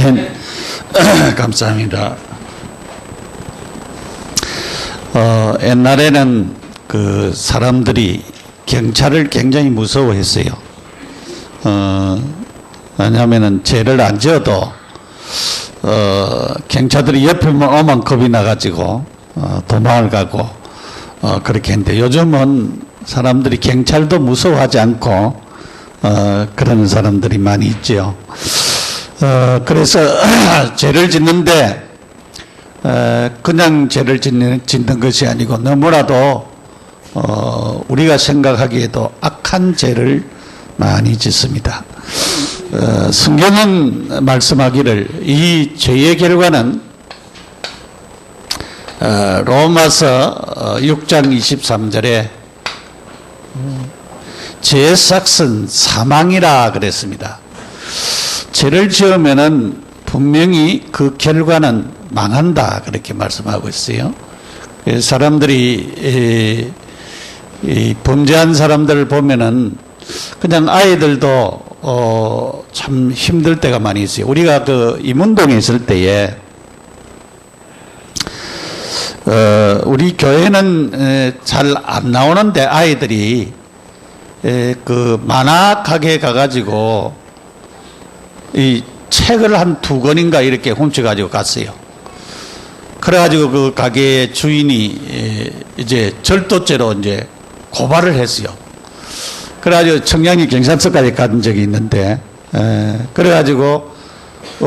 아멘. 감사합니다. 옛날에는 그 사람들이 경찰을 굉장히 무서워했어요. 왜냐하면은 죄를 안 지어도 경찰들이 옆에 오면 겁이 나가지고 도망을 가고 그렇게 했는데, 요즘은 사람들이 경찰도 무서워하지 않고 그러는 사람들이 많이 있죠. 그래서 죄를 짓는데 그냥 죄를 짓는 것이 아니고 너무나도 우리가 생각하기에도 악한 죄를 많이 짓습니다. 성경은 말씀하기를 이 죄의 결과는 로마서 6장 23절에 죄의 삭은 사망이라 그랬습니다. 죄를 지으면은 분명히 그 결과는 망한다, 그렇게 말씀하고 있어요. 사람들이 범죄한 사람들을 보면은 그냥 아이들도 참 힘들 때가 많이 있어요. 우리가 그 임운동에 있을 때에 우리 교회는 잘 안 나오는데 아이들이 그 만화 가게 가가지고 이 책을 한 2권인가 이렇게 훔쳐가지고 갔어요. 그래가지고 그 가게의 주인이 이제 절도죄로 이제 고발을 했어요. 그래가지고 청량리 경찰서까지 간 적이 있는데, 그래가지고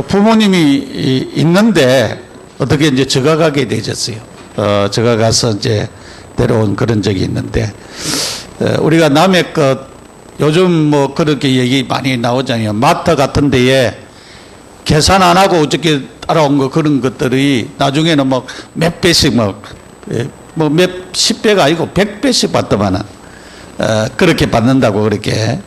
부모님이 있는데 어떻게 이제 저가 가게 되셨어요. 저가 가서 이제 데려온 그런 적이 있는데, 우리가 남의 것 요즘 뭐 그렇게 얘기 많이 나오잖아요. 마트 같은 데에 계산 안 하고 어저께 따라온 거 그런 것들이 나중에는 뭐 몇 배씩 뭐 몇십 배가 아니고 100배씩 받더만은 그렇게 받는다고 그렇게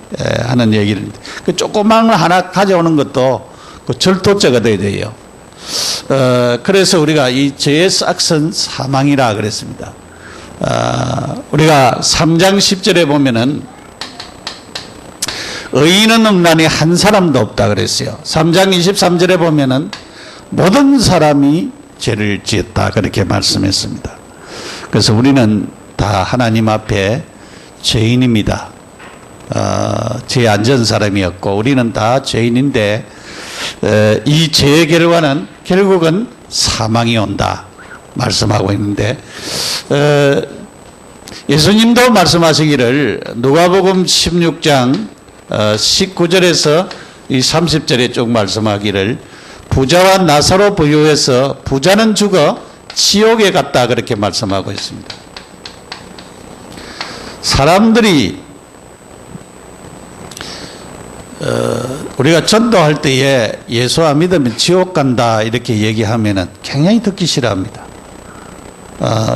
하는 얘기를. 그 조그만 거 하나 가져오는 것도 그 절도죄가 돼야 돼요. 그래서 우리가 이 죄의 삭은 사망이라 그랬습니다. 우리가 3장 10절에 보면은 의인은 없나니 한 사람도 없다 그랬어요. 3장 23절에 보면은 모든 사람이 죄를 지었다, 그렇게 말씀했습니다. 그래서 우리는 다 하나님 앞에 죄인입니다. 죄 안 지은 사람이었고 우리는 다 죄인인데, 이 죄의 결과는 결국은 사망이 온다 말씀하고 있는데, 예수님도 말씀하시기를 누가복음 16장 19절에서 이 30절에 쭉 말씀하기를 부자와 나사로 부유해서 부자는 죽어 지옥에 갔다, 그렇게 말씀하고 있습니다. 사람들이 우리가 전도할 때에 예수 안 믿으면 지옥 간다 이렇게 얘기하면은 굉장히 듣기 싫어합니다.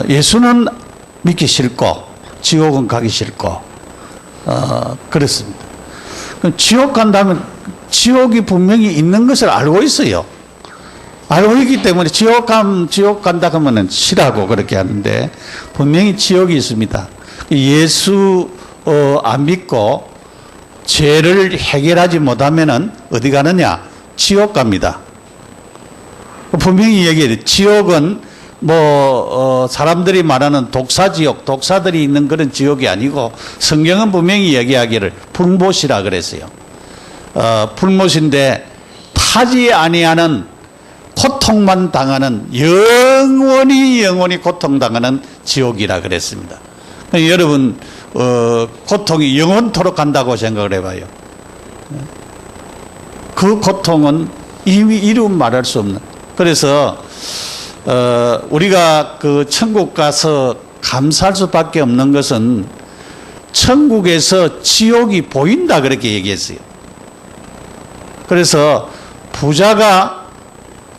예수는 믿기 싫고 지옥은 가기 싫고 그렇습니다. 그럼 지옥 간다면 지옥이 분명히 있는 것을 알고 있어요. 알고 있기 때문에 지옥 간다 하면은 싫어하고 그렇게 하는데, 분명히 지옥이 있습니다. 예수 안 믿고 죄를 해결하지 못하면은 어디 가느냐? 지옥 갑니다. 분명히 얘기해요. 지옥은 사람들이 말하는 독사지옥, 독사들이 있는 그런 지옥이 아니고, 성경은 분명히 얘기하기를 불못이라 그랬어요. 불못인데 타지 아니하는 고통만 당하는, 영원히 고통당하는 지옥이라 그랬습니다. 여러분, 고통이 영원토록 간다고 생각을 해봐요. 그 고통은 이미 이루 말할 수 없는. 그래서 우리가 그 천국 가서 감사할 수밖에 없는 것은 천국에서 지옥이 보인다, 그렇게 얘기했어요. 그래서 부자가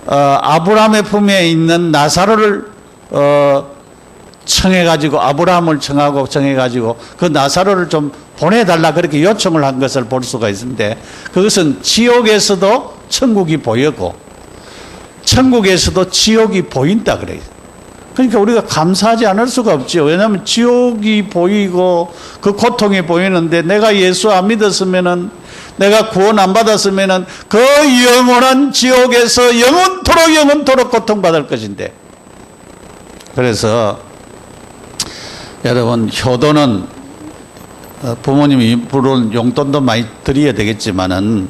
아브라함의 품에 있는 나사로를 청해가지고, 아브라함을 청해가지고 그 나사로를 좀 보내달라 그렇게 요청을 한 것을 볼 수가 있는데, 그것은 지옥에서도 천국이 보이고 천국에서도 지옥이 보인다 그래요. 그러니까 우리가 감사하지 않을 수가 없죠. 왜냐하면 지옥이 보이고 그 고통이 보이는데, 내가 예수 안 믿었으면은 내가 구원 안 받았으면은 그 영원한 지옥에서 영원토록 고통받을 것인데. 그래서 여러분, 효도는 부모님이 물론 용돈도 많이 드려야 되겠지만은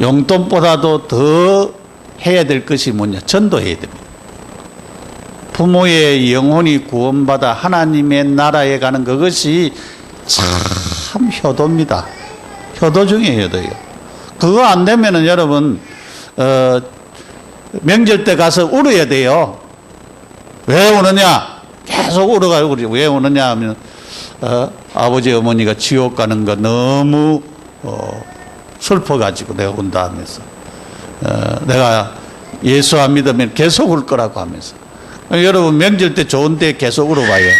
용돈보다도 더 해야 될 것이 뭐냐? 전도해야 됩니다. 부모의 영혼이 구원받아 하나님의 나라에 가는 그것이 참 효도입니다. 효도 중에 효도예요. 그거 안 되면은 여러분, 명절 때 가서 울어야 돼요. 왜 우느냐? 계속 울어가지고 그러죠. 왜 우느냐 하면, 아버지, 어머니가 지옥 가는 거 너무, 슬퍼가지고 내가 운다 하면서. 내가 예수 안 믿으면 계속 울 거라고 하면서. 여러분, 명절 때 좋은 데 계속 울어봐요.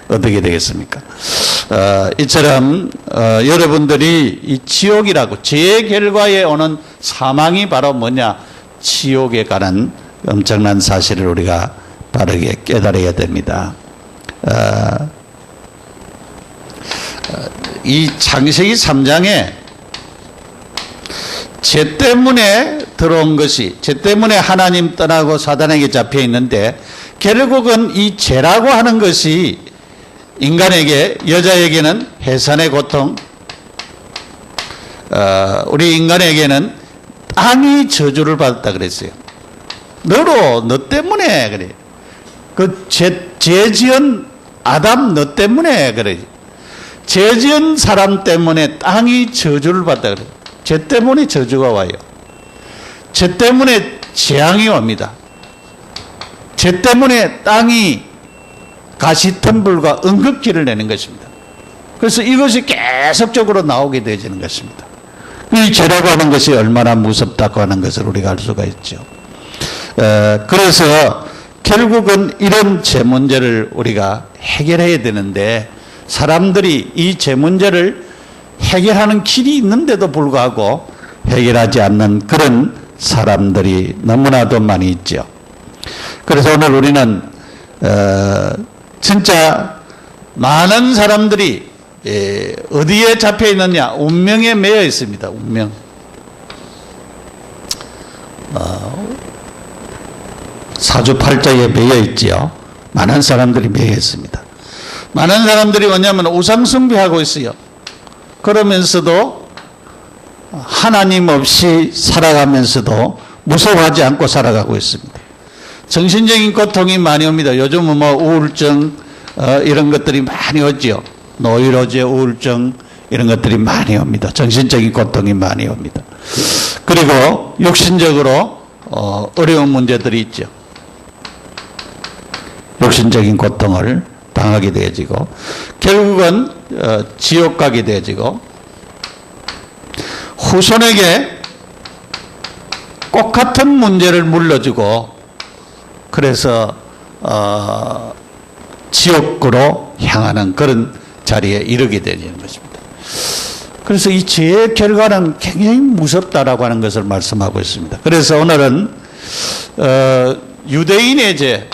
어떻게 되겠습니까? 이처럼, 여러분들이 이 지옥이라고, 죄 결과에 오는 사망이 바로 뭐냐? 지옥에 관한 엄청난 사실을 우리가 바르게 깨달아야 됩니다. 이 창세기 3장에 죄 때문에 들어온 것이, 죄 때문에 하나님 떠나고 사단에게 잡혀 있는데, 결국은 이 죄라고 하는 것이 인간에게, 여자에게는 해산의 고통, 우리 인간에게는 땅이 저주를 받았다 그랬어요. 너 때문에 그래. 그 죄 지은 아담 너 때문에 그래. 죄 지은 사람 때문에 땅이 저주를 받았다 그래. 죄 때문에 저주가 와요. 죄 때문에 재앙이 옵니다. 죄 때문에 땅이 가시덤불과 응급기를 내는 것입니다. 그래서 이것이 계속적으로 나오게 되어지는 것입니다. 이 죄라고 하는 것이 얼마나 무섭다고 하는 것을 우리가 알 수가 있죠. 그래서 결국은 이런 죄 문제를 우리가 해결해야 되는데, 사람들이 이 죄 문제를 해결하는 길이 있는데도 불구하고 해결하지 않는 그런 사람들이 너무나도 많이 있죠. 그래서 오늘 우리는 진짜 많은 사람들이 어디에 잡혀 있느냐? 운명에 매여 있습니다. 운명. 사주팔자에 매여 있지요. 많은 사람들이 매여 있습니다. 많은 사람들이 뭐냐면 우상숭배하고 있어요. 그러면서도 하나님 없이 살아가면서도 무서워하지 않고 살아가고 있습니다. 정신적인 고통이 많이 옵니다. 요즘은 뭐 우울증 이런 것들이 많이 오죠. 노이로제, 우울증 이런 것들이 많이 옵니다. 정신적인 고통이 많이 옵니다. 그리고 육신적으로 어려운 문제들이 있죠. 육신적인 고통을 당하게 되어지고, 결국은 지옥 가게 되어지고, 후손에게 똑같은 문제를 물려주고, 그래서 지옥으로 향하는 그런 자리에 이르게 되는 것입니다. 그래서 이 죄의 결과는 굉장히 무섭다라고 하는 것을 말씀하고 있습니다. 그래서 오늘은 유대인의 죄,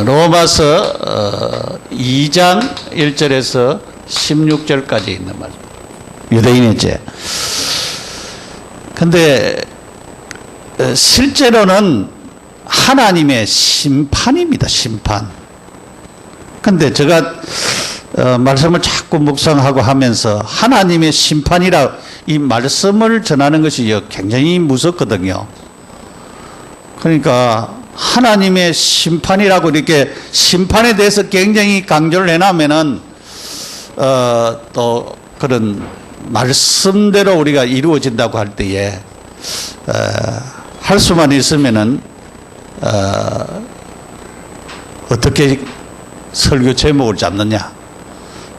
로마서 2장 1절에서 16절까지 있는 말씀. 유대인의 죄. 근데 실제로는 하나님의 심판입니다. 심판. 근데 제가 말씀을 자꾸 묵상하고 하면서 하나님의 심판이라 이 말씀을 전하는 것이 굉장히 무섭거든요. 그러니까 하나님의 심판이라고 이렇게 심판에 대해서 굉장히 강조를 해놓으면은 또 그런 말씀대로 우리가 이루어진다고 할 때에 할 수만 있으면은 어떻게 설교 제목을 잡느냐.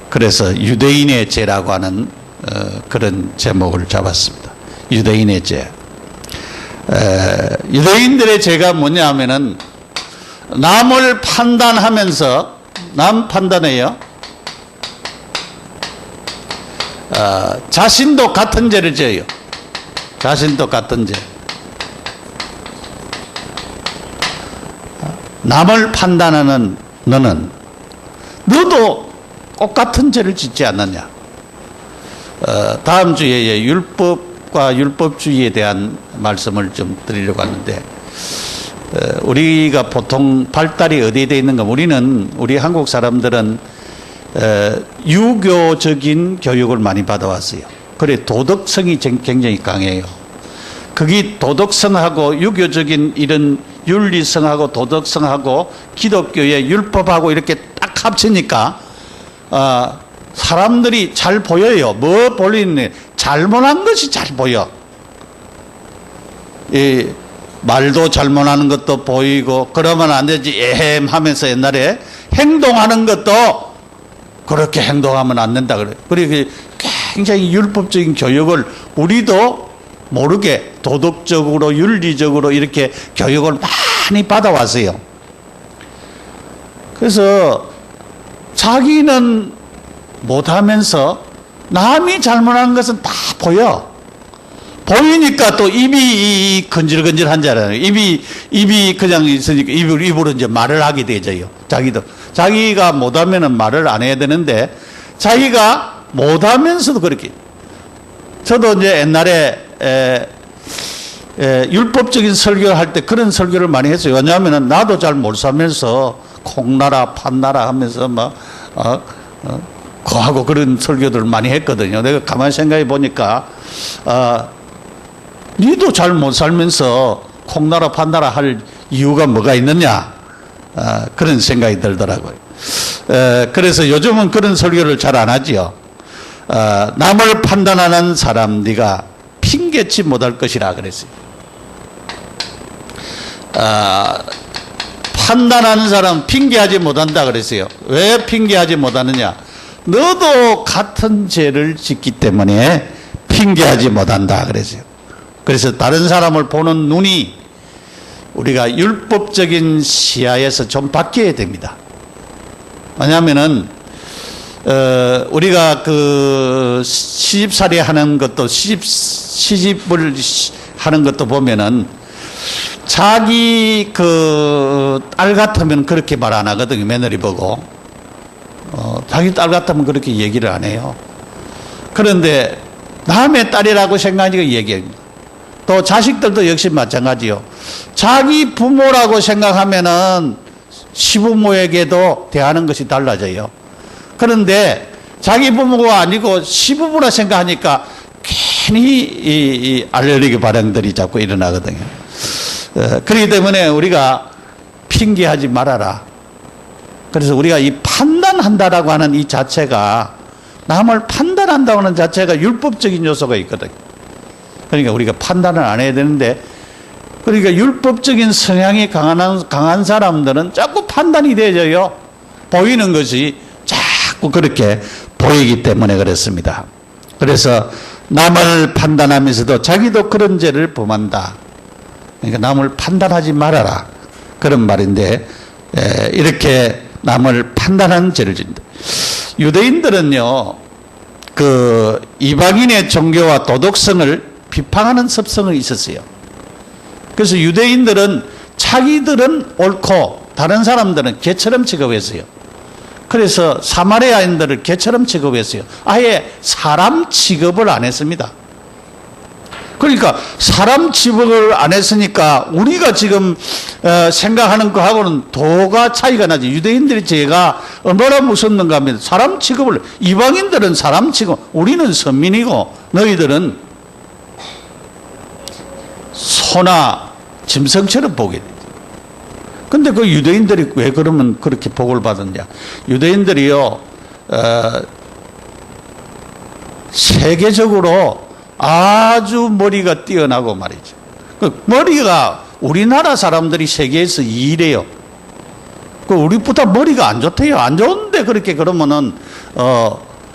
그래서 유대인의 죄라고 하는 그런 제목을 잡았습니다. 유대인의 죄. 유대인들의 죄가 뭐냐 하면은 남을 판단하면서, 남 판단해요. 자신도 같은 죄를 져요. 자신도 같은 죄. 남을 판단하는 너는, 너도 똑같은 죄를 짓지 않느냐. 다음 주에 율법과 율법주의에 대한 말씀을 좀 드리려고 하는데, 우리가 보통 발달이 어디에 되어 있는가? 우리 한국 사람들은 유교적인 교육을 많이 받아왔어요. 그래 도덕성이 굉장히 강해요. 그게 도덕성하고 유교적인 이런 윤리성하고 도덕성하고 기독교의 율법하고 이렇게 딱 합치니까 사람들이 잘 보여요. 뭐 보이는 잘못한 것이 잘 보여. 이 말도 잘못하는 것도 보이고 그러면 안 되지 에헴 하면서 옛날에 행동하는 것도 그렇게 행동하면 안 된다 그래. 그리고 굉장히 율법적인 교육을 우리도 모르게 도덕적으로 윤리적으로 이렇게 교육을 많이 받아왔어요. 그래서 자기는 못하면서 남이 잘못한 것은 다 보여. 보이니까 또 입이 건질건질한 줄 알아요. 입이 그냥 있으니까 입으로 이제 말을 하게 되죠. 자기가 못하면은 말을 안 해야 되는데 자기가 못하면서도 그렇게. 저도 이제 옛날에 율법적인 설교를 할 때 그런 설교를 많이 했어요. 왜냐하면은 나도 잘 못 살면서 콩나라 판나라 하면서 막 거하고 그런 설교들을 많이 했거든요. 내가 가만히 생각해 보니까 니도 잘 못 살면서 콩나라 판나라 할 이유가 뭐가 있느냐, 그런 생각이 들더라고요. 그래서 요즘은 그런 설교를 잘 안 하지요. 남을 판단하는 사람 네가 핑계치 못할 것이라 그랬어요. 판단하는 사람 핑계하지 못한다 그랬어요. 왜 핑계하지 못하느냐? 너도 같은 죄를 짓기 때문에 핑계하지 못한다 그랬어요. 그래서 다른 사람을 보는 눈이 우리가 율법적인 시야에서 좀 바뀌어야 됩니다. 왜냐하면은 우리가 그 시집살이 하는 것도 시집을 하는 것도 보면은 자기 그 딸 같으면 그렇게 말 안 하거든요. 며느리 보고 자기 딸 같으면 그렇게 얘기를 안 해요. 그런데 남의 딸이라고 생각하니까 얘기합니다. 또 자식들도 역시 마찬가지요. 자기 부모라고 생각하면은 시부모에게도 대하는 것이 달라져요. 그런데 자기 부모가 아니고 시부모라 생각하니까 괜히 이 알레르기 반응들이 자꾸 일어나거든요. 그렇기 때문에 우리가 핑계하지 말아라. 그래서 우리가 이 판단한다라고 하는 이 자체가, 남을 판단한다고 하는 자체가 율법적인 요소가 있거든요. 그러니까 우리가 판단을 안 해야 되는데, 그러니까 율법적인 성향이 강한 사람들은 자꾸 판단이 되어져요. 보이는 것이 자꾸 그렇게 보이기 때문에 그렇습니다. 그래서 남을 판단하면서도 자기도 그런 죄를 범한다. 그러니까 남을 판단하지 말아라. 그런 말인데, 이렇게 남을 판단하는 죄를 짓는다. 유대인들은요, 그 이방인의 종교와 도덕성을 비판하는 습성이 있었어요. 그래서 유대인들은 자기들은 옳고 다른 사람들은 개처럼 취급했어요. 그래서 사마리아인들을 개처럼 취급했어요. 아예 사람 취급을 안 했습니다. 그러니까 사람 취급을 안 했으니까 우리가 지금 생각하는 거하고는 도가 차이가 나지. 유대인들의 죄가 얼마나 무섭는가 하면 사람 취급을, 이방인들은 사람 취급, 우리는 선민이고 너희들은 소나 짐승처럼 보게 되죠. 근데 그 유대인들이 왜 그러면 그렇게 복을 받았냐? 유대인들이요, 세계적으로 아주 머리가 뛰어나고 말이죠. 그 머리가 우리나라 사람들이 세계에서 2위래요. 그 우리보다 머리가 안 좋대요. 안 좋은데 그렇게 그러면은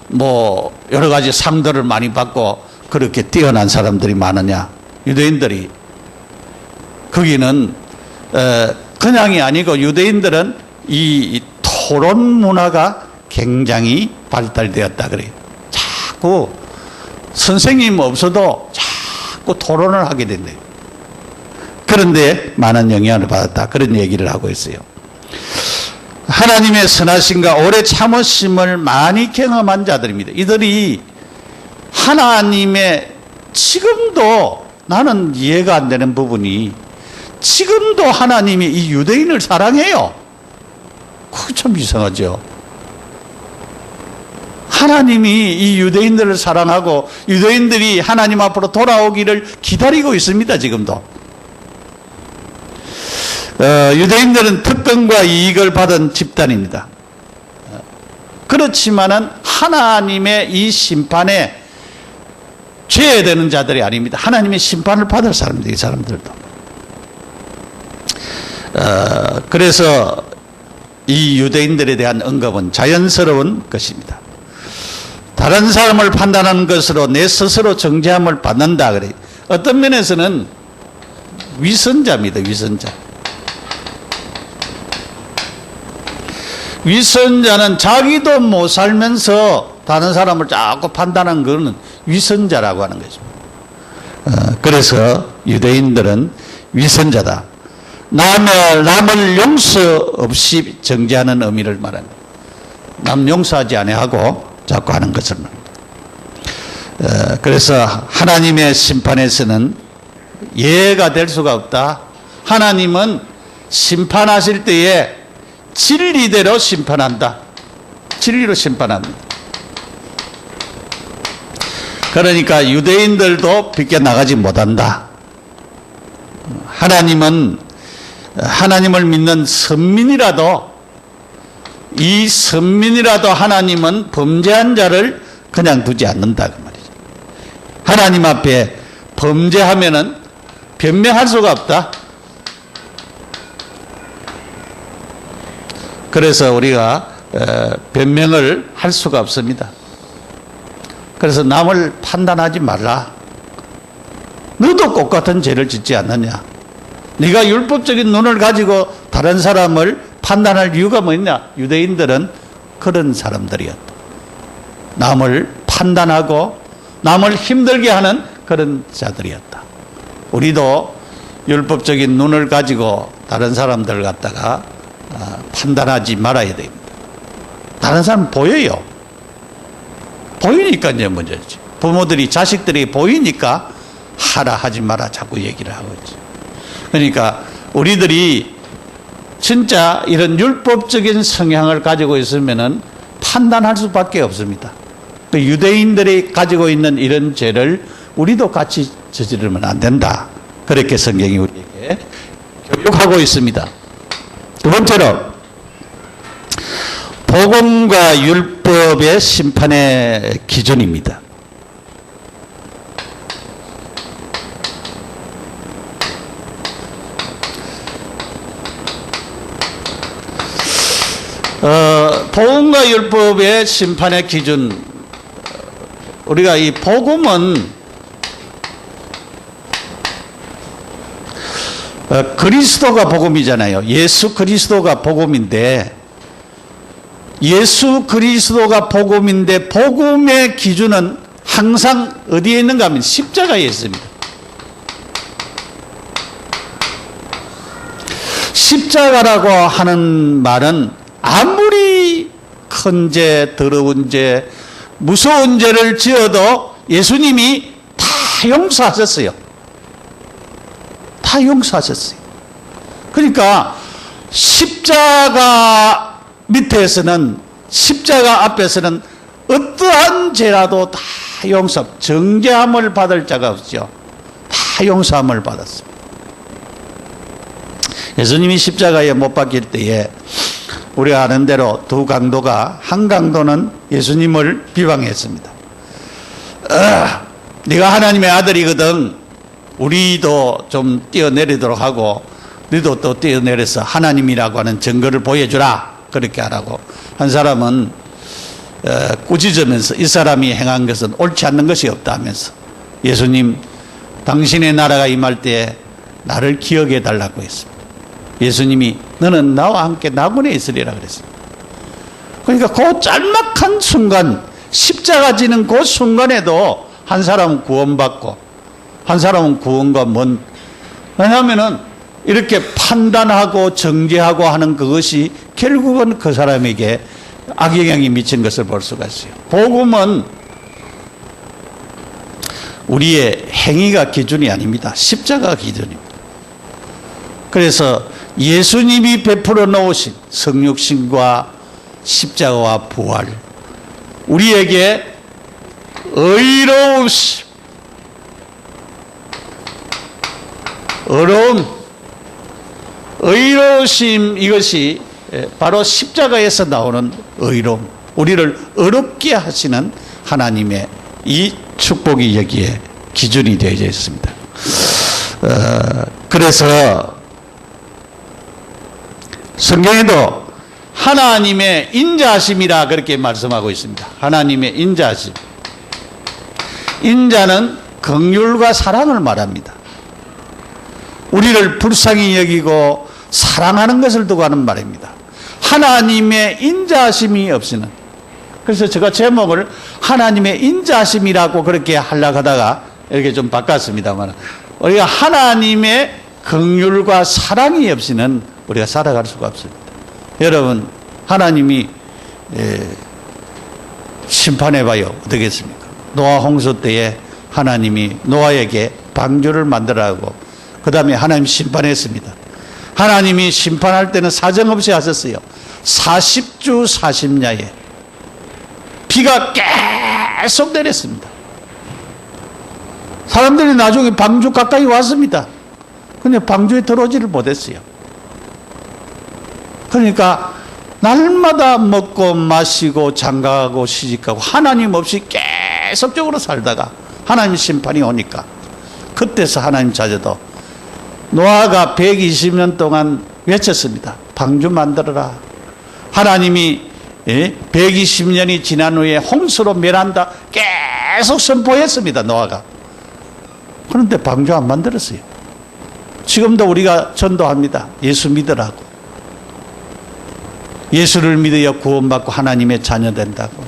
뭐 여러 가지 상들을 많이 받고 그렇게 뛰어난 사람들이 많으냐? 유대인들이 거기는 그냥이 아니고 유대인들은 이 토론 문화가 굉장히 발달되었다 그래요. 자꾸 선생님 없어도 자꾸 토론을 하게 된대요. 그런데 많은 영향을 받았다. 그런 얘기를 하고 있어요. 하나님의 선하심과 오래 참으심을 많이 경험한 자들입니다. 이들이 하나님의 지금도 나는 이해가 안 되는 부분이 지금도 하나님이 이 유대인을 사랑해요. 그거 참 이상하죠. 하나님이 이 유대인들을 사랑하고 유대인들이 하나님 앞으로 돌아오기를 기다리고 있습니다. 지금도. 유대인들은 특권과 이익을 받은 집단입니다. 그렇지만은 하나님의 이 심판에 죄되는 자들이 아닙니다. 하나님의 심판을 받을 사람들, 이 사람들도. 그래서 이 유대인들에 대한 언급은 자연스러운 것입니다. 다른 사람을 판단하는 것으로 내 스스로 정죄함을 받는다 그래요. 어떤 면에서는 위선자입니다. 위선자. 위선자는 자기도 못 살면서 다른 사람을 자꾸 판단하는 것은 위선자라고 하는 것입니다. 그래서 유대인들은 위선자다. 남을 용서 없이 정죄하는 의미를 말합니다. 남 용서하지 아니하고 자꾸 하는 것을 말합니다. 그래서 하나님의 심판에서는 예외가 될 수가 없다. 하나님은 심판하실 때에 진리대로 심판한다. 진리로 심판합니다. 그러니까 유대인들도 비껴나가지 못한다. 하나님을 믿는 선민이라도 이 선민이라도 하나님은 범죄한 자를 그냥 두지 않는다 그 말이죠. 하나님 앞에 범죄하면은 변명할 수가 없다. 그래서 우리가 변명을 할 수가 없습니다. 그래서 남을 판단하지 말라. 너도 똑같은 죄를 짓지 않느냐. 네가 율법적인 눈을 가지고 다른 사람을 판단할 이유가 뭐냐. 유대인들은 그런 사람들이었다. 남을 판단하고 남을 힘들게 하는 그런 자들이었다. 우리도 율법적인 눈을 가지고 다른 사람들 갖다가 판단하지 말아야 됩니다. 다른 사람 보여요. 보이니까 이제 문제지. 부모들이 자식들이 보이니까 하라 하지 마라 자꾸 얘기를 하고 있지. 그러니까 우리들이 진짜 이런 율법적인 성향을 가지고 있으면은 판단할 수밖에 없습니다. 그 유대인들이 가지고 있는 이런 죄를 우리도 같이 저지르면 안 된다. 그렇게 성경이 우리에게 교육하고 있습니다. 두 번째로 복음과 율법의 심판의 기준입니다. 복음과 율법의 심판의 기준, 우리가 이 복음은 그리스도가 복음이잖아요. 예수 그리스도가 복음인데, 예수 그리스도가 복음인데 복음의 기준은 항상 어디에 있는가 하면 십자가에 있습니다. 십자가라고 하는 말은 아무리 큰 죄, 더러운 죄, 무서운 죄를 지어도 예수님이 다 용서하셨어요. 다 용서하셨어요. 그러니까 십자가 밑에서는, 십자가 앞에서는 어떠한 죄라도 다 용서, 정죄함을 받을 자가 없죠. 다 용서함을 받았습니다. 예수님이 십자가에 못 박힐 때에 우리가 아는 대로 두 강도가, 한 강도는 예수님을 비방했습니다. 네가 하나님의 아들이거든 우리도 좀 뛰어내리도록 하고 너도 또 뛰어내려서 하나님이라고 하는 증거를 보여주라, 그렇게 하라고. 한 사람은 꾸짖으면서 이 사람이 행한 것은 옳지 않는 것이 없다 하면서, 예수님 당신의 나라가 임할 때 나를 기억해 달라고 했습니다. 예수님이 너는 나와 함께 낙원에 있으리라 그랬습니다. 그러니까 그 짤막한 순간, 십자가 지는 그 순간에도 한 사람은 구원받고 한 사람은 구원과 왜냐하면은 이렇게 판단하고 정죄하고 하는 그것이 결국은 그 사람에게 악영향이 미친 것을 볼 수가 있어요. 복음은 우리의 행위가 기준이 아닙니다. 십자가가 기준입니다. 그래서 예수님이 베풀어 놓으신 성육신과 십자가와 부활, 우리에게 의로우심, 의로우심, 이것이 바로 십자가에서 나오는 의로움, 우리를 의롭게 하시는 하나님의 이 축복이 여기에 기준이 되어져 있습니다. 그래서 성경에도 하나님의 인자하심이라 그렇게 말씀하고 있습니다. 하나님의 인자하심. 인자는 긍휼과 사랑을 말합니다. 우리를 불쌍히 여기고 사랑하는 것을 두고 하는 말입니다. 하나님의 인자하심이 없이는, 그래서 제가 제목을 하나님의 인자하심이라고 그렇게 하려고 하다가 이렇게 좀 바꿨습니다만, 우리가 하나님의 긍휼과 사랑이 없이는 우리가 살아갈 수가 없습니다. 여러분, 하나님이 심판해봐요. 어떻겠습니까? 노아 홍수 때에 하나님이 노아에게 방주를 만들라고, 그 다음에 하나님 심판했습니다. 하나님이 심판할 때는 사정없이 하셨어요. 40주 40야에 비가 계속 내렸습니다. 사람들이 나중에 방주 가까이 왔습니다. 근데 방주에 들어오지를 못했어요. 그러니까 날마다 먹고 마시고 장가가고 시집가고 하나님 없이 계속적으로 살다가 하나님 심판이 오니까 그때서 하나님 자제도 노아가 120년 동안 외쳤습니다. 방주 만들어라. 하나님이 120년이 지난 후에 홍수로 멸한다 계속 선포했습니다. 노아가. 그런데 방주 안 만들었어요. 지금도 우리가 전도합니다. 예수 믿으라고. 예수를 믿어야 구원받고 하나님의 자녀 된다고.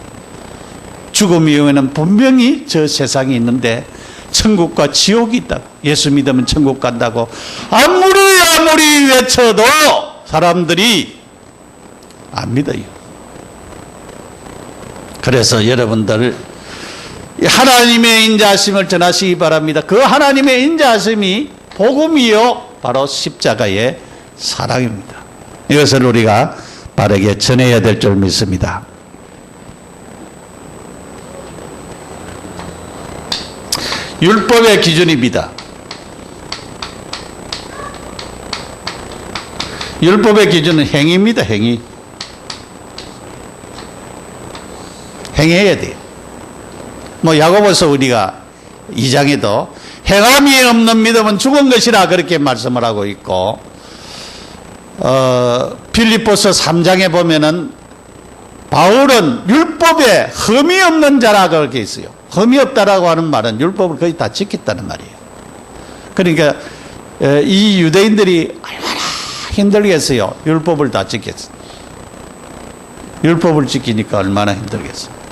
죽음 이후에는 분명히 저 세상이 있는데 천국과 지옥이 있다고. 예수 믿으면 천국 간다고 아무리 외쳐도 사람들이 안 믿어요. 그래서 여러분들 하나님의 인자하심을 전하시기 바랍니다. 그 하나님의 인자하심이 복음이요 바로 십자가의 사랑입니다. 이것을 우리가 바르게 전해야 될 줄 믿습니다. 율법의 기준입니다. 율법의 기준은 행위입니다. 행위. 행해야 돼요. 야고보서 우리가 2장에도 행함이 없는 믿음은 죽은 것이라 그렇게 말씀을 하고 있고, 빌립보서 3장에 보면은 바울은 율법에 흠이 없는 자라 그렇게 있어요. 흠이 없다라고 하는 말은 율법을 거의 다 지켰다는 말이에요. 그러니까 이 유대인들이 얼마나 힘들겠어요. 율법을 다 지켰어요. 율법을 지키니까 얼마나 힘들겠어요.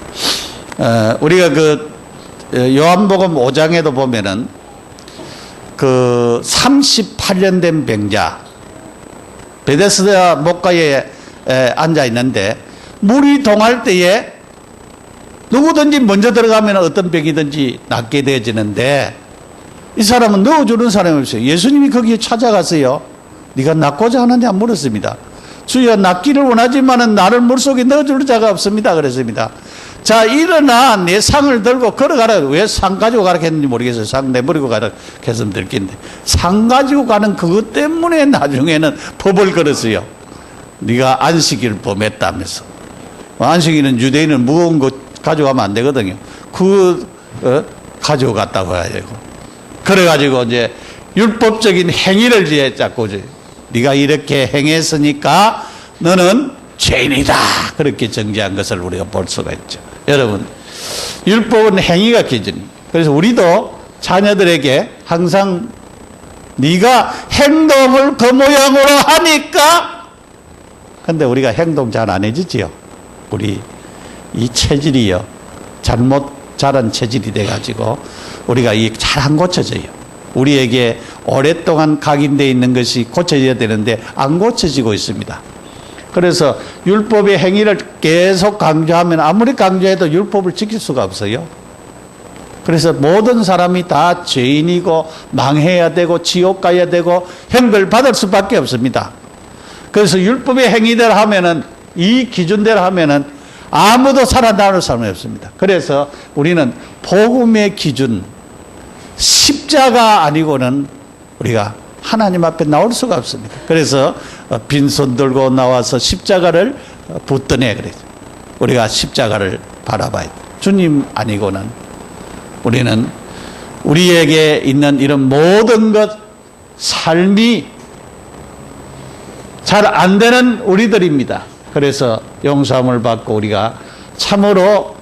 우리가 요한복음 5장에도 보면은 38년 된 병자 베데스다 목가에 앉아 있는데 물이 동할 때에 누구든지 먼저 들어가면 어떤 병이든지 낫게 되어지는데 이 사람은 넣어주는 사람이 없어요. 예수님이 거기에 찾아갔어요. 네가 낫고자 하느냐 물었습니다. 주여 낫기를 원하지만은 나를 물속에 넣어줄 자가 없습니다. 그랬습니다. 자, 일어나 내 상을 들고 걸어가라. 왜 상 가지고 가라 했는지 모르겠어요. 상 내버리고 가라 했으면 될 텐데 상 가지고 가는 그것 때문에 나중에는 법을 걸었어요. 네가 안식일을 범했다면서. 안식일은 유대인은 무거운 것 가져가면 안 되거든요. 가지고 갔다고 해야 되고. 그래가지고 이제 율법적인 행위를 이제 자꾸 네가 이렇게 행했으니까 너는 죄인이다. 그렇게 정죄한 것을 우리가 볼 수가 있죠. 여러분, 율법은 행위가 기준이에요. 그래서 우리도 자녀들에게 항상 네가 행동을 그 모양으로 하니까, 근데 우리가 행동 잘 안 해주지요. 우리 이 체질이요. 잘못 자란 체질이 돼가지고 우리가 이 잘 안 고쳐져요. 우리에게 오랫동안 각인되어 있는 것이 고쳐져야 되는데 안 고쳐지고 있습니다. 그래서 율법의 행위를 계속 강조하면 아무리 강조해도 율법을 지킬 수가 없어요. 그래서 모든 사람이 다 죄인이고 망해야 되고 지옥 가야 되고 형벌 받을 수밖에 없습니다. 그래서 율법의 행위대로 하면은, 이 기준대로 하면은 아무도 살아남을 사람이 없습니다. 그래서 우리는 복음의 기준, 십자가 아니고는 우리가 하나님 앞에 나올 수가 없습니다. 그래서 빈손 들고 나와서 십자가를 붙드네 그래요. 우리가 십자가를 바라봐야 돼요. 주님 아니고는 우리는 우리에게 있는 이런 모든 것, 삶이 잘 안 되는 우리들입니다. 그래서 용서함을 받고 우리가 참으로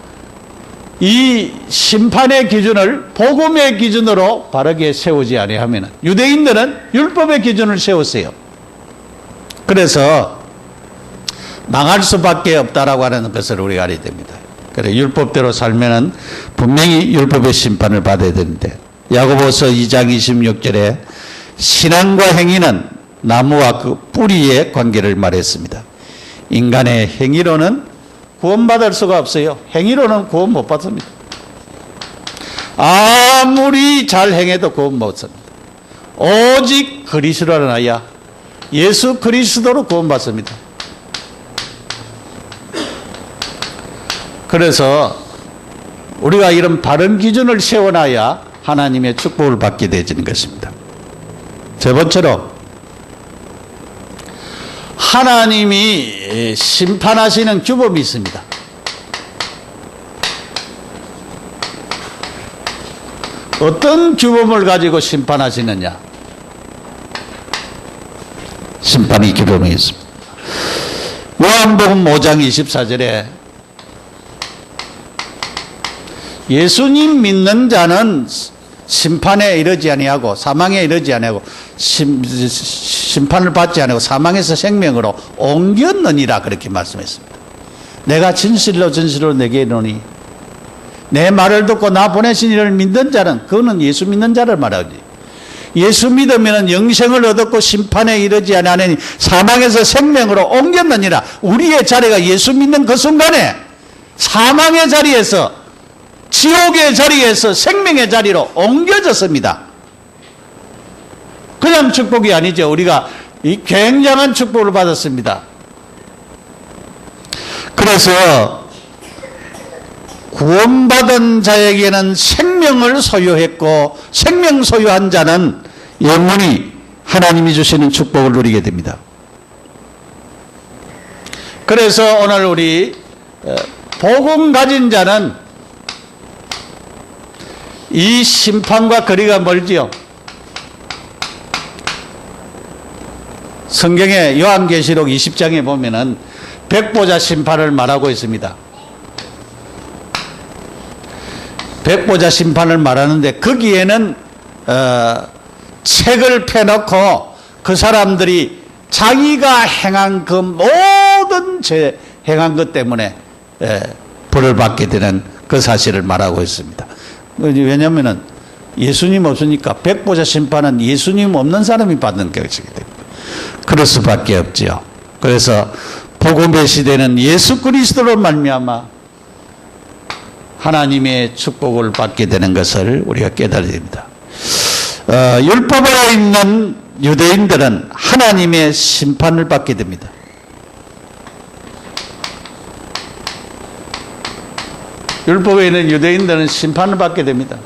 이 심판의 기준을 복음의 기준으로 바르게 세우지 아니하면, 유대인들은 율법의 기준을 세웠어요. 그래서 망할 수밖에 없다라고 하는 것을 우리가 알아야 됩니다. 그래, 율법대로 살면은 분명히 율법의 심판을 받아야 되는데, 야고보서 2장 26절에 신앙과 행위는 나무와 그 뿌리의 관계를 말했습니다. 인간의 행위로는 구원받을 수가 없어요. 행위로는 구원 못 받습니다. 아무리 잘 행해도 구원 못 받습니다. 오직 그리스도를 하여 예수 그리스도로 구원받습니다. 그래서 우리가 이런 바른 기준을 세워놔야 하나님의 축복을 받게 되어지는 것입니다. 세 번째로, 하나님이 심판하시는 규범이 있습니다. 어떤 규범을 가지고 심판하시느냐? 심판의 규범이 있습니다. 요한복음 5장 24절에 예수님 믿는 자는 심판에 이르지 아니하고 사망에 이르지 아니하고 심판을 받지 아니하고 사망에서 생명으로 옮겼느니라, 그렇게 말씀했습니다. 내가 진실로 진실로 내게 이르노니 내 말을 듣고 나 보내신 이를 믿는 자는, 그거는 예수 믿는 자를 말하지. 예수 믿으면 영생을 얻었고 심판에 이르지 아니하니 사망에서 생명으로 옮겼느니라. 우리의 자리가 예수 믿는 그 순간에 사망의 자리에서, 지옥의 자리에서 생명의 자리로 옮겨졌습니다. 그냥 축복이 아니죠. 우리가 이 굉장한 축복을 받았습니다. 그래서 구원받은 자에게는 생명을 소유했고, 생명 소유한 자는 영원히 하나님이 주시는 축복을 누리게 됩니다. 그래서 오늘 우리 복음 가진 자는 이 심판과 거리가 멀지요. 성경의 요한계시록 20장에 보면은 백보자 심판을 말하고 있습니다. 백보자 심판을 말하는데 거기에는 책을 펴놓고 그 사람들이 자기가 행한 그 모든 죄 행한 것 때문에 벌을 받게 되는 그 사실을 말하고 있습니다. 왜냐하면 예수님 없으니까 백보자 심판은 예수님 없는 사람이 받는 것이기 때문에 그럴 수밖에 없지요. 그래서 복음의 시대는 예수 그리스도로 말미암아 하나님의 축복을 받게 되는 것을 우리가 깨달아야 됩니다. 율법으로 있는 유대인들은 하나님의 심판을 받게 됩니다. 율법에 있는 유대인들은 심판을 받게 됩니다.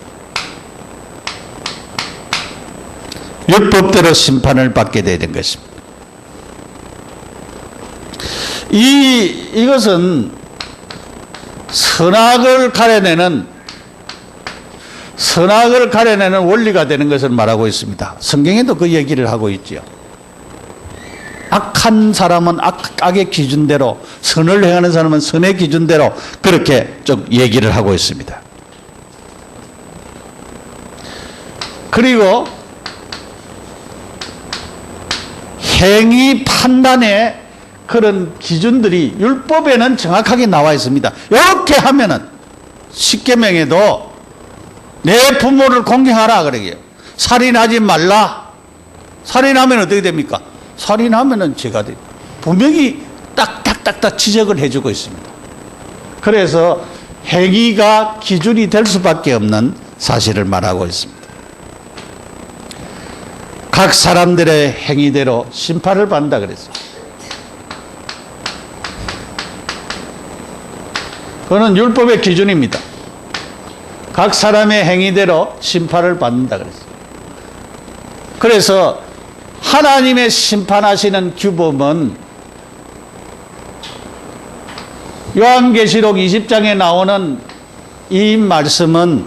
율법대로 심판을 받게 되는 것입니다. 이것은 선악을 가려내는 원리가 되는 것을 말하고 있습니다. 성경에도 그 얘기를 하고 있지요. 악한 사람은 악의 기준대로, 선을 행하는 사람은 선의 기준대로 그렇게 좀 얘기를 하고 있습니다. 그리고 행위 판단의 그런 기준들이 율법에는 정확하게 나와 있습니다. 이렇게 하면은 십계명에도 내 부모를 공경하라 그러게요. 살인하지 말라. 살인하면 어떻게 됩니까? 살인하면은 죄가 돼요. 분명히 딱딱딱딱 지적을 해주고 있습니다. 그래서 행위가 기준이 될 수밖에 없는 사실을 말하고 있습니다. 각 사람들의 행위대로 심판을 받는다 그랬어요. 그거는 율법의 기준입니다. 각 사람의 행위대로 심판을 받는다 그랬어요. 그래서 하나님의 심판하시는 규범은 요한계시록 20장에 나오는 이 말씀은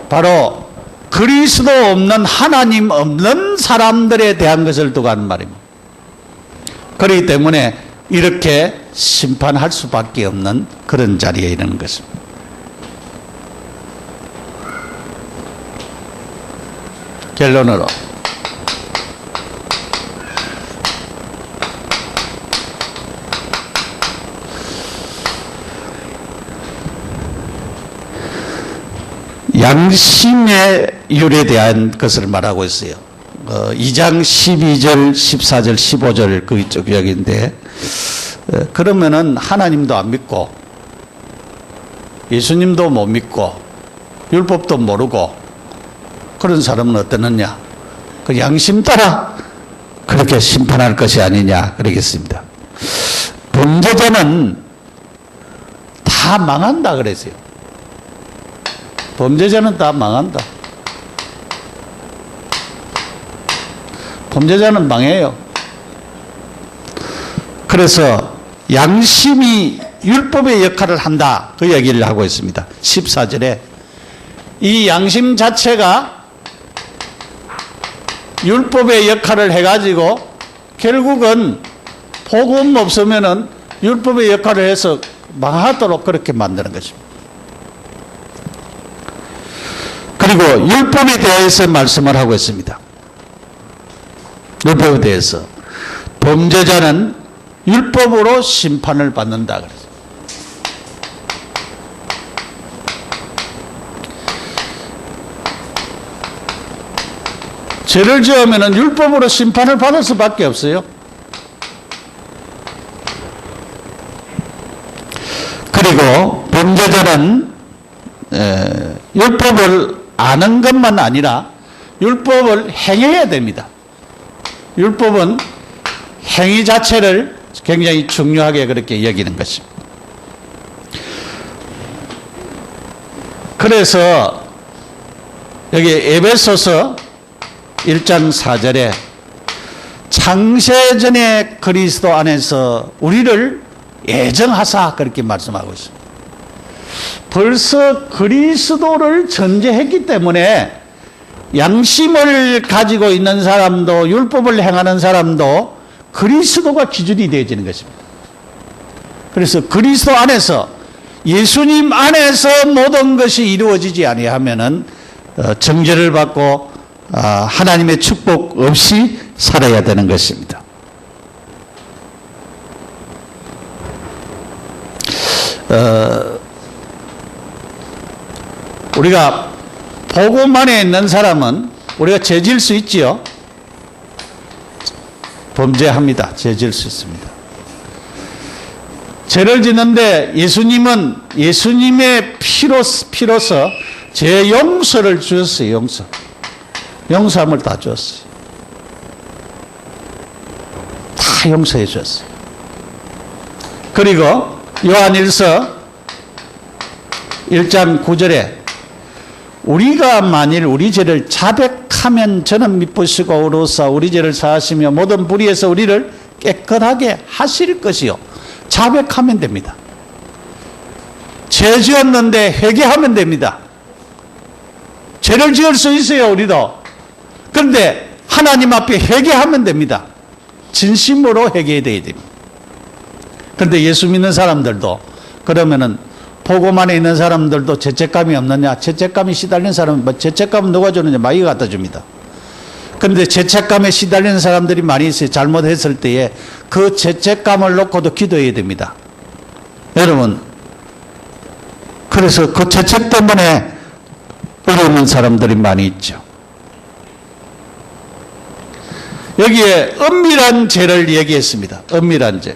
바로 그리스도 없는 하나님 없는 사람들에 대한 것을 두고 하는 말입니다. 그렇기 때문에 이렇게 심판할 수밖에 없는 그런 자리에 이르는 것입니다. 결론으로 양심의 율에 대한 것을 말하고 있어요. 2장 12절, 14절, 15절 그쪽 이야기인데 그러면은 하나님도 안 믿고 예수님도 못 믿고 율법도 모르고 그런 사람은 어떠느냐? 그 양심 따라 그렇게 심판할 것이 아니냐 그러겠습니다. 범죄자는 다 망한다 그랬어요. 범죄자는 다 망한다. 범죄자는 망해요. 그래서 양심이 율법의 역할을 한다. 그 얘기를 하고 있습니다. 14절에 이 양심 자체가 율법의 역할을 해가지고 결국은 복음 없으면은 율법의 역할을 해서 망하도록 그렇게 만드는 것입니다. 그리고 율법에 대해서 말씀을 하고 있습니다. 율법에 대해서 범죄자는 율법으로 심판을 받는다 그랬어요. 죄를 지으면 율법으로 심판을 받을 수밖에 없어요. 그리고 범죄자는 율법을 아는 것만 아니라 율법을 행해야 됩니다. 율법은 행위 자체를 굉장히 중요하게 그렇게 여기는 것입니다. 그래서 여기 에베소서 1장 4절에 창세전에 그리스도 안에서 우리를 예정하사 그렇게 말씀하고 있습니다. 벌써 그리스도를 전제했기 때문에 양심을 가지고 있는 사람도 율법을 행하는 사람도 그리스도가 기준이 되어지는 것입니다. 그래서 그리스도 안에서 예수님 안에서 모든 것이 이루어지지 아니하면은 정죄를 받고 하나님의 축복 없이 살아야 되는 것입니다. 우리가 복음 안에 있는 사람은 우리가 죄 지을 수 있지요. 범죄합니다. 죄 지을 수 있습니다. 죄를 짓는데 예수님은 예수님의 피로서 죄 용서를 주었어요. 용서함을 다 주었어요. 다 용서해 주었어요. 그리고 요한일서 1장 9절에 우리가 만일 우리 죄를 자백하면 저는 미쁘시고 의로우사 우리 죄를 사하시며 모든 불의에서 우리를 깨끗하게 하실 것이요. 자백하면 됩니다. 죄 지었는데 회개하면 됩니다. 죄를 지을 수 있어요, 우리도. 그런데 하나님 앞에 회개하면 됩니다. 진심으로 회개해야 됩니다. 그런데 예수 믿는 사람들도 그러면은 복음 안에 있는 사람들도 죄책감이 없느냐? 죄책감이 시달린 사람은 죄책감은 누가 주느냐? 마귀가 갖다 줍니다. 그런데 죄책감에 시달리는 사람들이 많이 있어요. 잘못했을 때에 그 죄책감을 놓고도 기도해야 됩니다. 여러분, 그래서 그 죄책 때문에 어려운 사람들이 많이 있죠. 여기에 은밀한 죄를 얘기했습니다. 은밀한 죄.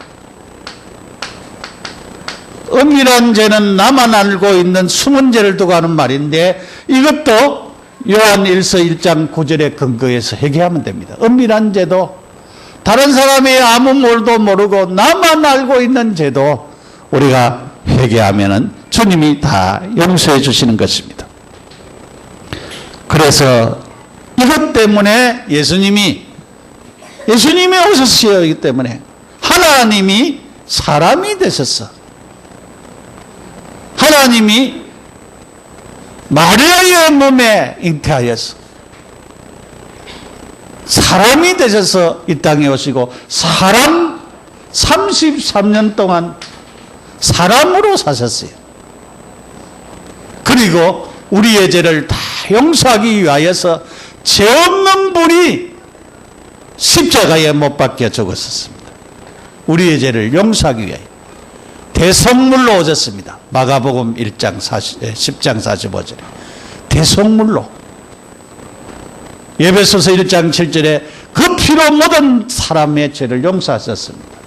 은밀한 죄는 나만 알고 있는 숨은 죄를 두고 하는 말인데 이것도 요한 1서 1장 9절에 근거해서 회개하면 됩니다. 은밀한 죄도 다른 사람이 아무 말도 모르고 나만 알고 있는 죄도 우리가 회개하면은 주님이 다 용서해 주시는 것입니다. 그래서 이것 때문에 예수님이 오셨어요. 이기 때문에 하나님이 사람이 되셨어. 하나님이 마리아의 몸에 잉태하여서 사람이 되셔서 이 땅에 오시고 33년 동안 사람으로 사셨어요. 그리고 우리의 죄를 다 용서하기 위하여서 죄 없는 분이 십자가에 못 박혀 죽었었습니다. 우리의 죄를 용서하기 위하여 대속물로 오셨습니다. 마가복음 10장 45절에 대속물로 에베소서 1장 7절에 그 피로 모든 사람의 죄를 용서하셨습니다.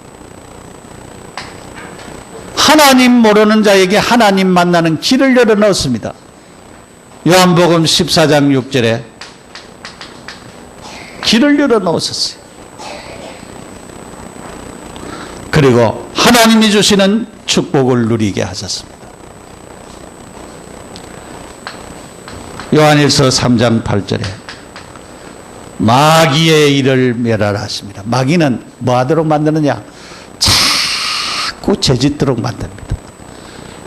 하나님 모르는 자에게 하나님 만나는 길을 열어놓습니다. 요한복음 14장 6절에 길을 열어놓으셨어요. 그리고 하나님이 주시는 축복을 누리게 하셨습니다. 요한일서 3장 8절에 마귀의 일을 멸하라 하십니다. 마귀는 뭐 하도록 만드느냐? 자꾸 죄짓도록 만듭니다.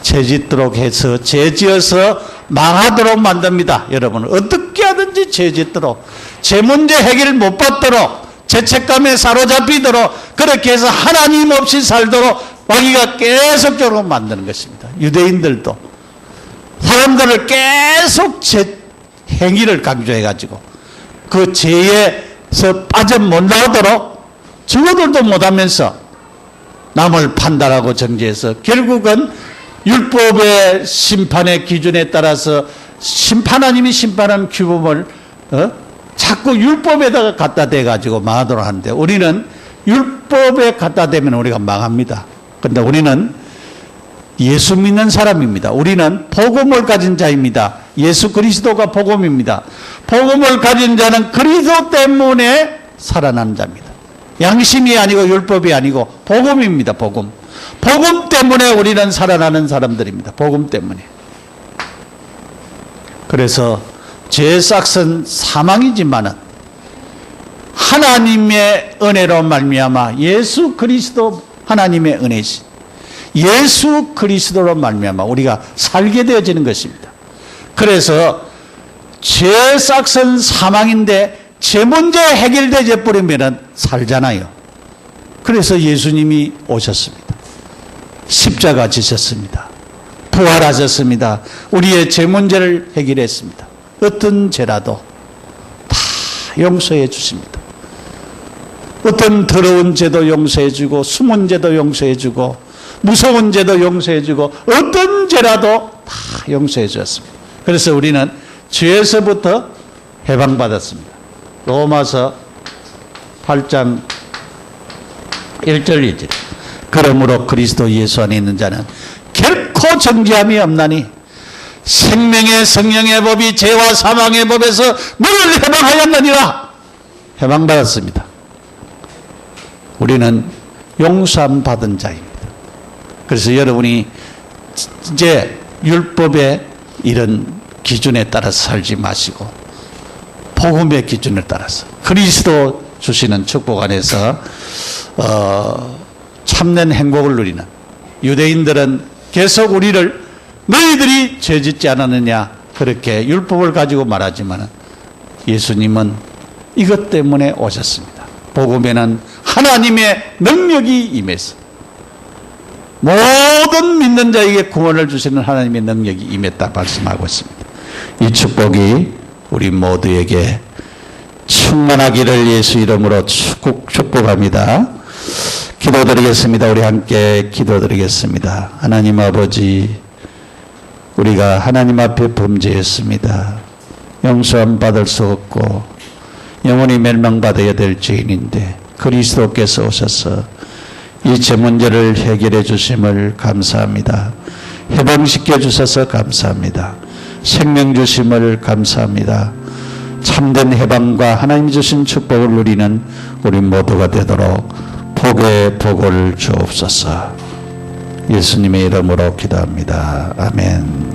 죄짓도록 해서 죄지어서 망하도록 만듭니다. 여러분 어떻게 하든지 죄짓도록 죄 문제 해결 못 받도록 죄책감에 사로잡히도록 그렇게 해서 하나님 없이 살도록 마귀가 계속적으로 만드는 것입니다. 유대인들도 사람들을 계속 죄 행위를 강조해가지고 그 죄에서 빠져 못 나오도록 죽어들도 못하면서 남을 판단하고 정죄해서 결국은 율법의 심판의 기준에 따라서 하나님이 심판하는 규범을 자꾸 율법에다가 갖다 대가지고 망하도록 하는데 우리는 율법에 갖다 대면 우리가 망합니다. 그런데 우리는 예수 믿는 사람입니다. 우리는 복음을 가진 자입니다. 예수 그리스도가 복음입니다. 복음을 가진 자는 그리스도 때문에 살아나는 자입니다. 양심이 아니고 율법이 아니고 복음입니다. 복음. 복음 때문에 우리는 살아나는 사람들입니다. 복음 때문에. 그래서 죄의 싹은 사망이지만은 하나님의 은혜로 말미암아 예수 그리스도 하나님의 은혜시 예수 그리스도로 말미암아 우리가 살게 되어지는 것입니다. 그래서 죄의 싹은 사망인데 죄 문제 해결되어 버리면은 살잖아요. 그래서 예수님이 오셨습니다. 십자가 지셨습니다. 부활하셨습니다. 우리의 죄 문제를 해결했습니다. 어떤 죄라도 다 용서해 주십니다. 어떤 더러운 죄도 용서해 주고 숨은 죄도 용서해 주고 무서운 죄도 용서해 주고 어떤 죄라도 다 용서해 주었습니다. 그래서 우리는 죄에서부터 해방받았습니다. 로마서 8장 1절 2절 그러므로 그리스도 예수 안에 있는 자는 결코 정죄함이 없나니 생명의 성령의 법이 죄와 사망의 법에서 너를 해방하였느니라. 해방받았습니다. 우리는 용서함 받은 자입니다. 그래서 여러분이 이제 율법의 이런 기준에 따라서 살지 마시고 복음의 기준에 따라서 그리스도 주시는 축복 안에서 참된 행복을 누리는 유대인들은 계속 우리를 너희들이 죄짓지 않았느냐 그렇게 율법을 가지고 말하지만 예수님은 이것 때문에 오셨습니다. 복음에는 하나님의 능력이 임해서 모든 믿는 자에게 구원을 주시는 하나님의 능력이 임했다 말씀하고 있습니다. 이 축복이 우리 모두에게 충만하기를 예수 이름으로 축복합니다. 기도드리겠습니다. 우리 함께 기도드리겠습니다. 하나님 아버지, 우리가 하나님 앞에 범죄했습니다. 용서함 받을 수 없고 영원히 멸망받아야 될 죄인인데 그리스도께서 오셔서 이 죄 문제를 해결해 주심을 감사합니다. 해방시켜 주셔서 감사합니다. 생명 주심을 감사합니다. 참된 해방과 하나님 주신 축복을 누리는 우리 모두가 되도록 복의 복을 주옵소서. 예수님의 이름으로 기도합니다. 아멘.